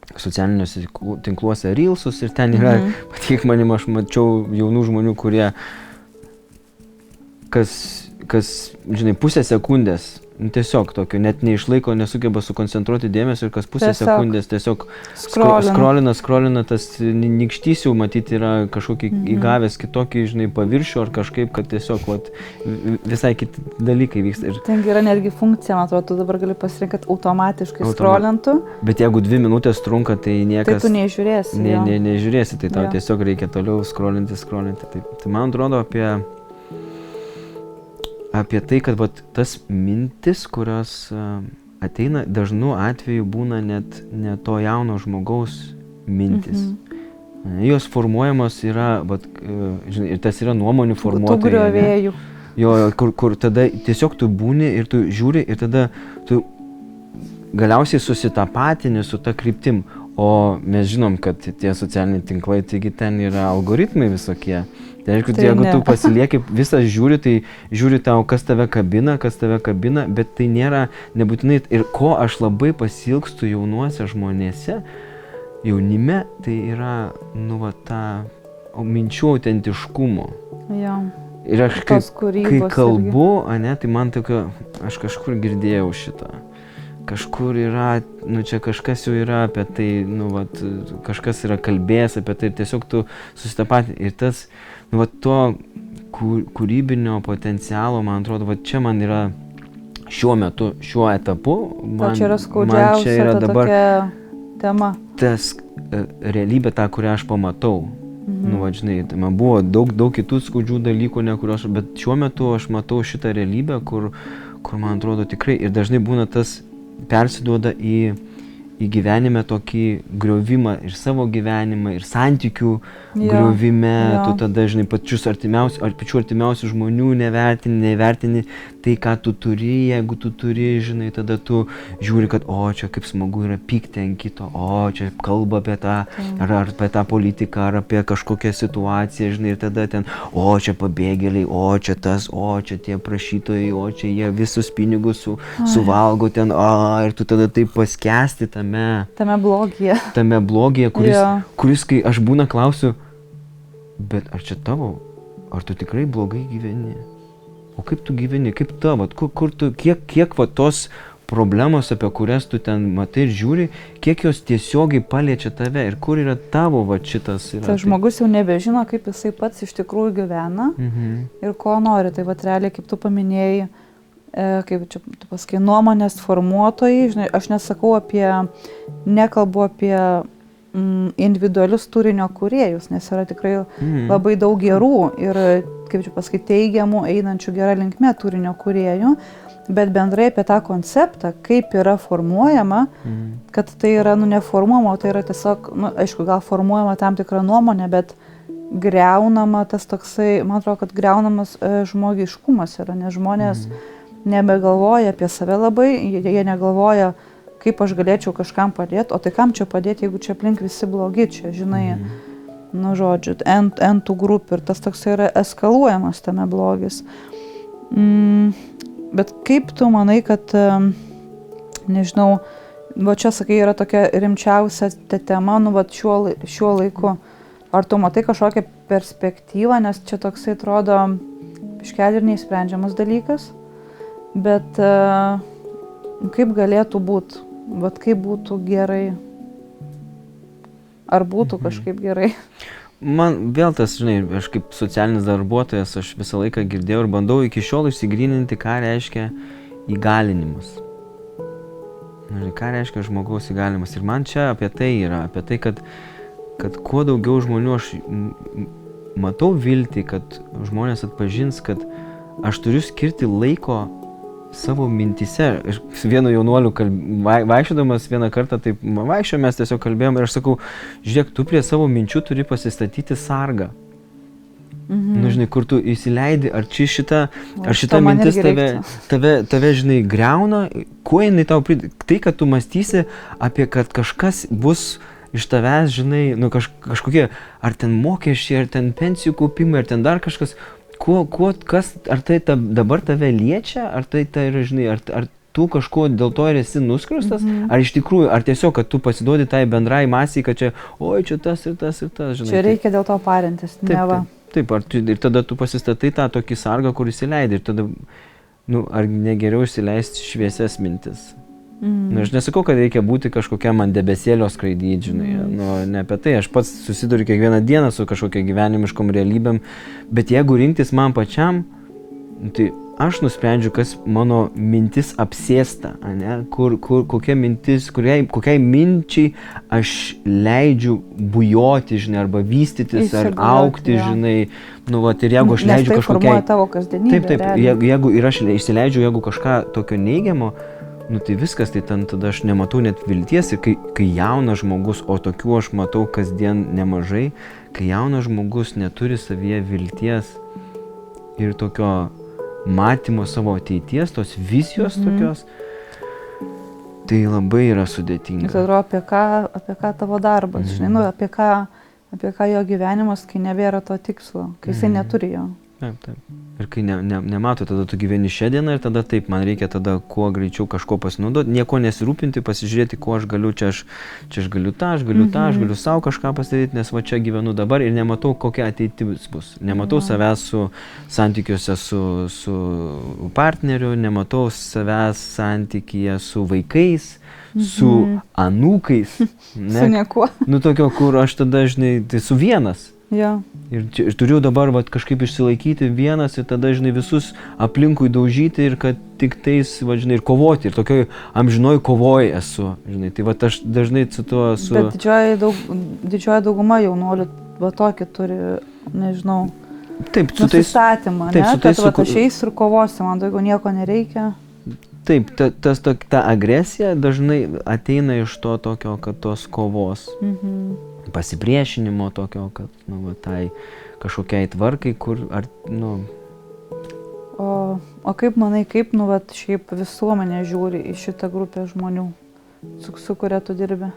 B: socialiniuose tinkluose reelsus ir ten yra, patik manim, aš mačiau jaunų žmonių, kurie kas, žinai, pusę sekundės, tiesiog tokio, net neišlaiko, nesugeba sukoncentruoti dėmesio ir kas pusę sekundės tiesiog skrolina, tas nykštys jau matyti yra kažkokį įgavęs kitokį, žinai, paviršių ar kažkaip, kad tiesiog visai kiti dalykai vyksta. Ir
A: ten yra netgi funkcija, man atrodo, tu dabar gali pasirinkti, kad automatiškai skrolintų.
B: Bet jeigu 2 minutės trunka, tai niekas...
A: Tai tu nežiūrėsi.
B: Nežiūrėsi, tai tau tiesiog reikia toliau skrolinti. Tai man atrodo apie tai, kad tas mintis, kurios ateina, dažnu atveju būna net ne to jauno žmogaus mintis. Jos formuojamos yra, žinai, ir tas yra nuomonių formuotojai.
A: Tų griovėjų.
B: Jo, kur tada tiesiog tu būni ir tu žiūri ir tada tu galiausiai susitapatini su ta kryptim. O mes žinom, kad tie socialiniai tinklai, taigi ten yra algoritmai visokie. Tai aišku, jeigu tu pasilieki, visą žiūri, tai žiūri tau, kas tave kabina, bet tai nėra nebūtinai. Ir ko aš labai pasilgstu jaunuose žmonėse, jaunime, tai yra, ta minčių autentiškumo.
A: Jo.
B: Ir aš kai kalbu, tai man tokio, aš kažkur girdėjau šitą. Kažkur yra, čia kažkas jau yra apie tai, kažkas yra kalbėjęs apie tai ir tiesiog tu susitapatinti. Ir tas, to kūrybinio potencialo, man atrodo, čia man yra šiuo metu, šiuo etapu, man
A: čia yra skaudžiausia dabar
B: tema. Tas realybė tą, kurią aš pamatau. Nu, va, žinai, tai man buvo daug kitų skaudžių dalykų, bet šiuo metu aš matau šitą realybę, kur man atrodo tikrai ir dažnai būna tas persiduoda į gyvenime tokį griovimą ir savo gyvenimą, ir santykių griovime, tu tada, žinai, pačių artimiausių žmonių nevertini tai, ką tu turi, jeigu tu turi, žinai, tada tu žiūri, kad čia kaip smagu yra pykti ant kito, čia kalba apie tą, ar apie tą politiką, ar apie kažkokią situaciją, žinai, ir tada ten, čia pabėgėliai, čia tas, čia tie prašytojai, čia jie visus pinigus suvalgo ten, ir tu tada taip paskęsti
A: Tame
B: blogyje, kuris, kai aš būna klausiu, bet ar čia tavo, ar tu tikrai blogai gyveni? O kaip tu gyveni, kaip tavo, kur tu, kiek va tos problemos, apie kurias tu ten matai ir žiūri, kiek jos tiesiogiai paliečia tave ir kur yra tavo va šitas.
A: Tai žmogus jau nebežino, kaip jisai pats iš tikrųjų gyvena ir ko nori. Tai va realiai, kaip tu paminėjai, kaip čia tu pasakai, nuomonės formuotojai, žinai, aš nekalbu apie individualius turinio kūrėjus, nes yra tikrai labai daug gerų ir, kaip čia pasakai, teigiamų, einančių gerą linkme turinio kūrėjų, bet bendrai apie tą konceptą, kaip yra formuojama, kad tai yra, neformuojama, tai yra tiesiog, aišku, gal formuojama tam tikrą nuomonę, bet greunama tas toksai, man atrodo, kad greunamas žmogiškumas yra, nes žmonės nebegalvoja apie save labai, jie negalvoja, kaip aš galėčiau kažkam padėti, o tai kam čia padėti, jeigu čia aplink visi blogi, čia, žinai, žodžiu, tų grupių ir tas toks yra eskaluojamas tame blogis. Bet kaip tu manai, kad, nežinau, va čia, sakai, yra tokia rimčiausia tema, šiuo laiku, ar tu matai kažkokią perspektyvą, nes čia toksai atrodo biškelį ir neįsprendžiamas dalykas, bet kaip galėtų būti, kaip būtų gerai, ar būtų kažkaip gerai?
B: Man vėl tas, žinai, aš kaip socialinis darbuotojas, aš visą laiką girdėjau ir bandau iki šiol išsigryninti, ką reiškia įgalinimas. Ką reiškia žmogaus įgalinimas. Ir man čia apie tai yra, apie tai, kad kuo daugiau žmonių aš matau viltį, kad žmonės atpažins, kad aš turiu skirti laiko savo mintise. Ir su vienu jaunuoliu vaikščiodamas vieną kartą, taip vaikščiojom, mes tiesiog kalbėjom ir aš sakau, žiūrėk, tu prie savo minčių turi pasistatyti sargą. Žinai, kur tu įsileidi, ar šita mintis tave, žinai, greuna, kuo jinai tau prideda. Tai, kad tu mąstysi apie, kad kažkas bus iš tavęs, žinai, kažkokie, ar ten mokesčiai, ar ten pensijų kaupimai, ar ten dar kažkas, ar tai dabar tave liečia, ar tai yra, žinai, ar tu kažko dėl to ir esi nuskriaustas, ar iš tikrųjų, ar tiesiog, kad tu pasiduodi tai bendrai masiai, kad čia, čia tas ir tas ir tas, žinai.
A: Čia reikia dėl to parintis, neva.
B: Taip, ir tada tu pasistatai tą tokį sargą, kur įsileidi, ir tada, ar negeriau įsileisti šviesias mintis. Aš nesakau, kad reikia būti kažkokiam ant debesėlio skraidyti, žinai, ne apie tai, aš pats susiduriu kiekvieną dieną su kažkokia gyvenimiškom realybėm, bet jeigu rinktis man pačiam, tai aš nusprendžiu, kas mano mintis apsėsta, kokia mintis, kokiai minčiai aš leidžiu bujoti, žinai, arba vystytis, ar aukti, žinai, ir jeigu aš leidžiu kažkokiai... Nes tai
A: formuoja tavo kasdienybę.
B: Taip, jeigu ir aš įsileidžiu, jeigu kažką tokio neigiamo, tai viskas, tai tada aš nematau net vilties ir kai jaunas žmogus, o tokių aš matau kasdien nemažai, kai jaunas žmogus neturi savyje vilties ir tokio matymo savo ateities, tos vizijos tokios, tai labai yra sudėtinga.
A: Tai atrodo, apie ką tavo darbas, žinai, apie ką jo gyvenimas, kai nebėra to tikslo, kai jisai neturi jo.
B: Taip. Ir kai nemato, tada tu gyveni šią dieną ir tada taip, man reikia tada kuo greičiau kažko pasinaudoti, nieko nesirūpinti, pasižiūrėti, ko aš galiu, čia aš galiu tą, aš galiu savo kažką pasidaryti, nes va čia gyvenu dabar ir nematau, kokia ateitis bus. Nematau savęs santykiuose su partneriu, nematau savęs santykyje su vaikais, su anūkais.
A: Su niekuo.
B: Tokio, kur aš tada, žinai, tai su vienas.
A: Ja.
B: Ir turiu dabar kažkaip išsilaikyti vienas ir tada, žinai, visus aplinkui daužyti ir kad tik tais, žinai, ir kovoti. Ir tokioj amžinoj kovoj esu, žinai. Tai aš dažnai su tuo... Bet
A: didžioji dauguma jaunuolių va tokį turi, nežinau,
B: Taip, su tais,
A: nusistatymą,
B: taip,
A: ne?
B: su tais
A: Kad va, aš eisiu ir kovosiu, man daugiau nieko nereikia.
B: taip, ta agresija dažnai ateina iš to tokio, kad tos kovos, pasipriešinimo tokio, kad, nu, va, tai kažkokiai tvarkai, kur, ar, nu,
A: O kaip manai, kaip, nu, vat, šiaip visuomenė žiūri į šitą grupę žmonių, su kuria tu dirbi?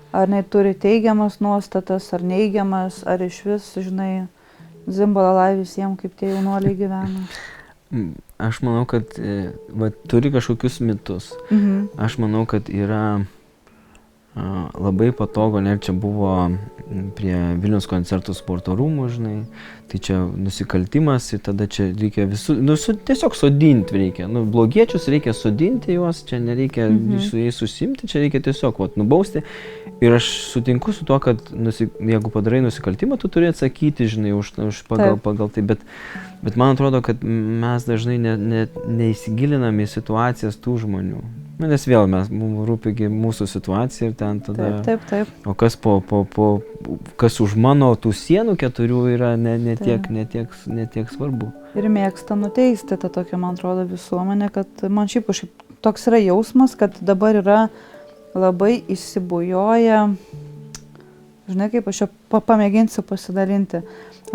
A: Ar jinai turi teigiamas nuostatas, ar neigiamas, ar iš vis, žinai, zimbalalai visiems, kaip tie jaunuoliai gyvena?
B: aš manau, kad va, turi kažkokius mitus. Aš manau, kad yra labai patogu, net čia buvo prie Vilniaus koncertų sporto rūmų, žinai, tai čia nusikaltimas ir tada čia reikia visų, nu, tiesiog sodinti reikia, nu, blogiečius reikia sodinti juos, čia nereikia su jais susimti, čia reikia tiesiog, vat, nubausti. Ir aš sutinku su to, kad jeigu padarai nusikaltimą, tu turi atsakyti, žinai, pagal tai, bet man atrodo, kad mes dažnai neįsigilinam į situacijas tų žmonių. Nes vėl mums rūpi mūsų situacija ir ten tada...
A: Taip.
B: O kas kas už mano tų sienų 4 yra ne tiek svarbu.
A: Ir mėgsta nuteisti tą tokią, man atrodo, visuomenę, kad man šiaip toks yra jausmas, kad dabar yra labai įsibujoję, žinai, kaip aš čia pamėginsiu pasidalinti,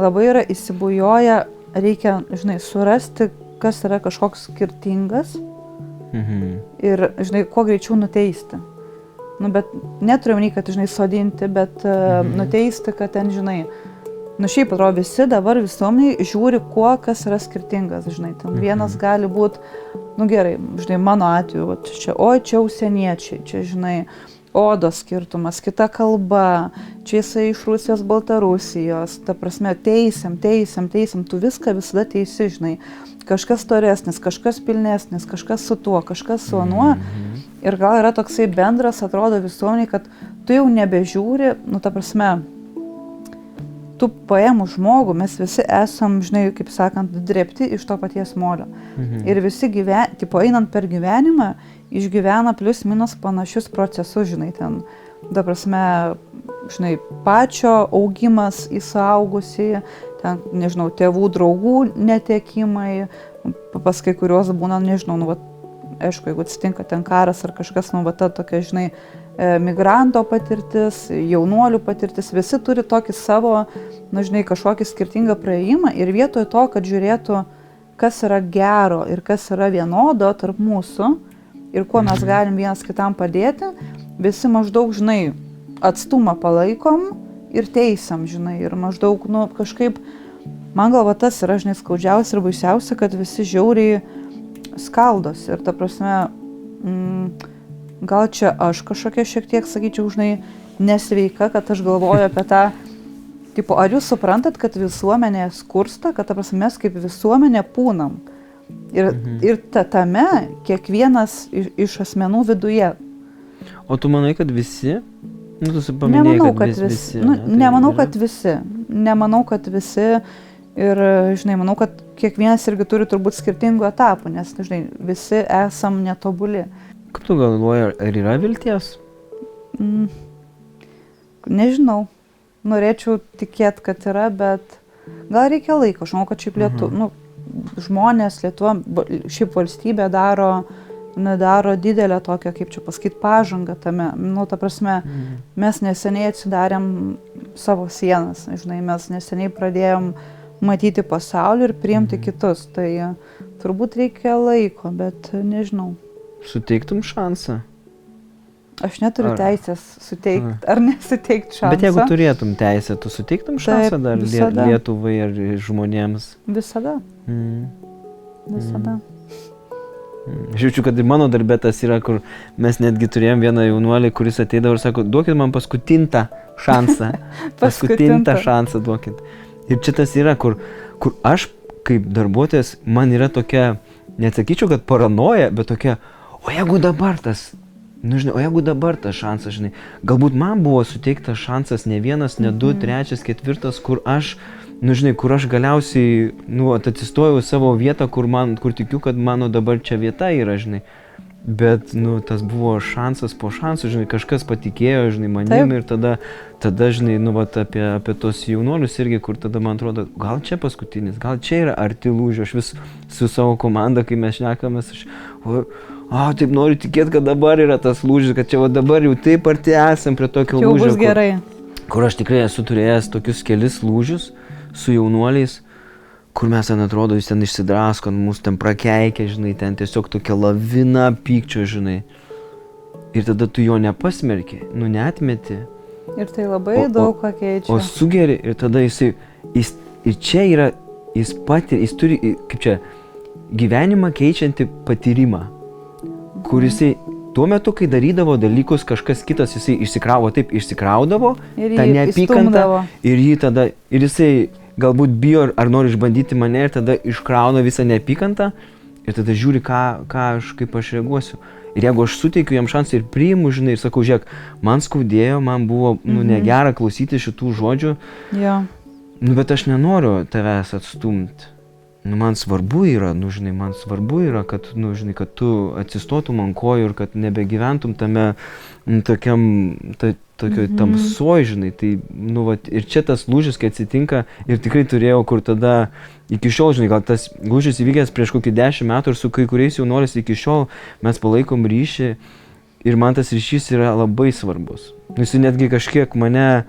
A: labai yra įsibujoję, reikia, žinai, surasti, kas yra kažkoks skirtingas. Ir, žinai, kuo greičiau nuteisti. Nu, bet neturiu nei, kad, žinai, sodinti, bet nuteisti, kad ten, žinai, nu, šiaip atrodo, visi dabar visuomeniai žiūri, kuo kas yra skirtingas, žinai, ten vienas gali būti, nu, gerai, žinai, mano atveju, čia, čia užsieniečiai, čia, žinai, odos skirtumas, kita kalba, čia jisai iš Rusijos, Baltarusijos, ta prasme, teisiam, tu viską visada teisi, žinai, kažkas storesnis, kažkas pilnesnis, kažkas su tuo, kažkas su anuo. Ir gal yra toksai bendras, atrodo visuomeniai, kad tu jau nebežiūri, nu, ta prasme, tu paėmus žmogų, mes visi esam, žinai, kaip sakant, drėbti iš to paties molio. Ir visi einant per gyvenimą, išgyvena plius minus panašius procesus, žinai, ten, ta prasme, žinai, pačio augimas į suaugusį, ten, nežinau, tėvų, draugų netekimai, pas kai kuriuos būna, nežinau, nu, va, aišku, jeigu atsitinka ten karas ar kažkas, nu, va, ta tokia, žinai, migranto patirtis, jaunuolių patirtis, visi turi tokį savo, nu, žinai, kažkokį skirtingą praėjimą ir vietoj to, kad žiūrėtų, kas yra gero ir kas yra vienodo tarp mūsų ir kuo mes galim vienas kitam padėti, visi maždaug, žinai, atstumą palaikom ir teisiam, žinai, ir maždaug, nu, kažkaip, man galva tas yra, žinai, skaudžiausia ir baisiausia, kad visi žiauriai skaldos ir, ta prasme, gal čia aš kažkokia šiek tiek, sakyčiau, žinai, nesveika, kad aš galvoju apie tą, tipo, ar jūs suprantat, kad visuomenė skursta, kad, ta prasme, mes kaip visuomenė pūnam. Ir tame kiekvienas iš asmenų viduje.
B: O tu manai, kad visi? Nu, tu paminėjai, kad visi.
A: Nu, nemanau, kad visi. Nemanau, kad visi. Ir, žinai, manau, kad kiekvienas irgi turi turbūt skirtingų etapų, nes, žinai, visi esam netobuli.
B: Kaip tu galvoji, ar yra vilties?
A: Nežinau. Norėčiau tikėti, kad yra, bet gal reikia laiko. Aš manau, kad šiaip žmonės, Lietuva, šiaip valstybė daro didelę tokią, kaip čia pasakyti, pažangą tame. Nu, ta prasme, mes neseniai atsidarėm savo sienas, žinai, mes neseniai pradėjom matyti pasaulį ir priimti kitus. Tai turbūt reikia laiko, bet nežinau.
B: Suteiktum šansą?
A: Aš neturiu teisės suteikti ar nesuteikti šansą.
B: Bet jeigu turėtum teisę, tu suteiktum šansą dar Lietuvai ar žmonėms?
A: Visada. Visada.
B: Aš jaučiu, kad ir mano darbė tas yra, kur mes netgi turėjom vieną jaunuolį, kuris ateidavo ir sako, duokit man paskutintą šansą. Paskutintą šansą duokit. Ir čia tas yra, kur aš kaip darbuotojas, man yra tokia, neatsakyčiau, kad paranoja, bet tokia, o jeigu dabar tas šansas, žinai, galbūt man buvo suteiktas šansas ne vienas, ne 2, 3, 4, kur aš, nu, žinai, kur aš galiausiai, nu, atsistojau savo vietą, kur tikiu, kad mano dabar čia vieta yra, žinai. Bet, nu, tas buvo šansas po šansų, žinai, kažkas patikėjo, žinai, manim ir tada, žinai, nu, vat, apie tos jaunuolius irgi, kur tada man atrodo, gal čia paskutinis, gal čia yra arti lūžio, aš vis su savo komanda, kai mes šnekamės, taip noriu tikėti, kad dabar yra tas lūžis, kad čia va dabar jau taip arti esam prie tokio
A: jau
B: lūžio,
A: bus gerai.
B: Kur aš tikrai esu turėjęs tokius kelis lūžius su jaunuoliais, kur mes ten atrodo, jis ten išsidrasko, mus ten prakeikia, žinai, ten tiesiog tokia lavina pykčio, žinai. Ir tada tu jo nepasmerki, nu neatmeti.
A: Ir tai labai daug ką keičia.
B: O sugeri ir tada jis ir čia yra, jis turi, kaip čia, gyvenimą keičiantį patyrimą, kur jisai tuo metu, kai darydavo dalykus kažkas kitas, jisai išsikraudavo, tą neapykantą ir jį tada, ir jisai galbūt bijo ar nori išbandyti mane ir tada iškrauna visą neapykantą ir tada žiūri, kaip aš reaguosiu. Ir jeigu aš suteikiu jam šansą ir priimu, žinai, ir sakau, žiūrėk, man skaudėjo, man buvo negera klausyti šitų žodžių, bet aš nenoriu tavęs atstumti. Man svarbu yra, kad, kad tu atsistotum ant kojų ir kad nebegyventum tame tokiam, tokioj tamsoj, žinai. Tai, ir čia tas lūžis, kai atsitinka, ir tikrai turėjau, kur tada iki šiol, žinai, gal tas lūžis įvykęs prieš kokį 10 metų ir su kai kuriais jaunuoliais iki šiol mes palaikom ryšį ir man tas ryšys yra labai svarbus. Jis netgi kažkiek mane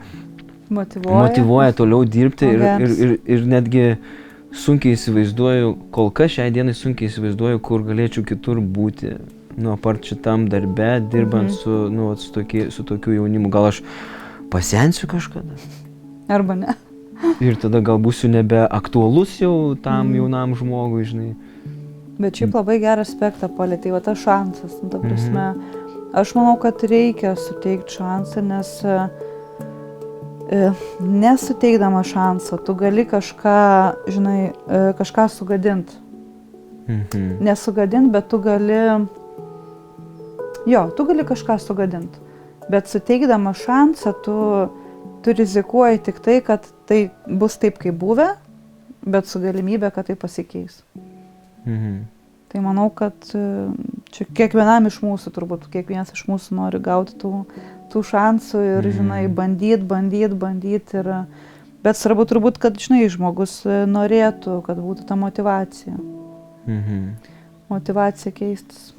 B: motyvuoja toliau dirbti ir netgi sunkiai įsivaizduoju, kol kas šiai dienai sunkiai įsivaizduoju, kur galėčiau kitur būti, apart šitam darbe, dirbant su tokiu jaunimu. Gal aš pasensiu kažkada?
A: Arba ne.
B: Ir tada gal būsiu nebeaktualus jau tam jaunam žmogui, žinai.
A: Bet šiaip labai gerą aspektą palietei, va tas šansas, ta prasme. Aš manau, kad reikia suteikti šansą, nes nesuteikdama šansą, tu gali kažką, žinai, kažką sugadinti. Nesugadinti, bet tu gali kažką sugadinti. Bet suteikdama šansą, tu rizikuoji tik tai, kad tai bus taip, kaip buvę, bet su galimybė, kad tai pasikeis. Tai manau, kad čia kiekvienam iš mūsų, turbūt kiekvienas iš mūsų nori gauti tų šansų ir, žinai, bandyti. Bet svarbu turbūt, kad, žinai, žmogus norėtų, kad būtų ta motyvacija. Motyvacija keistis.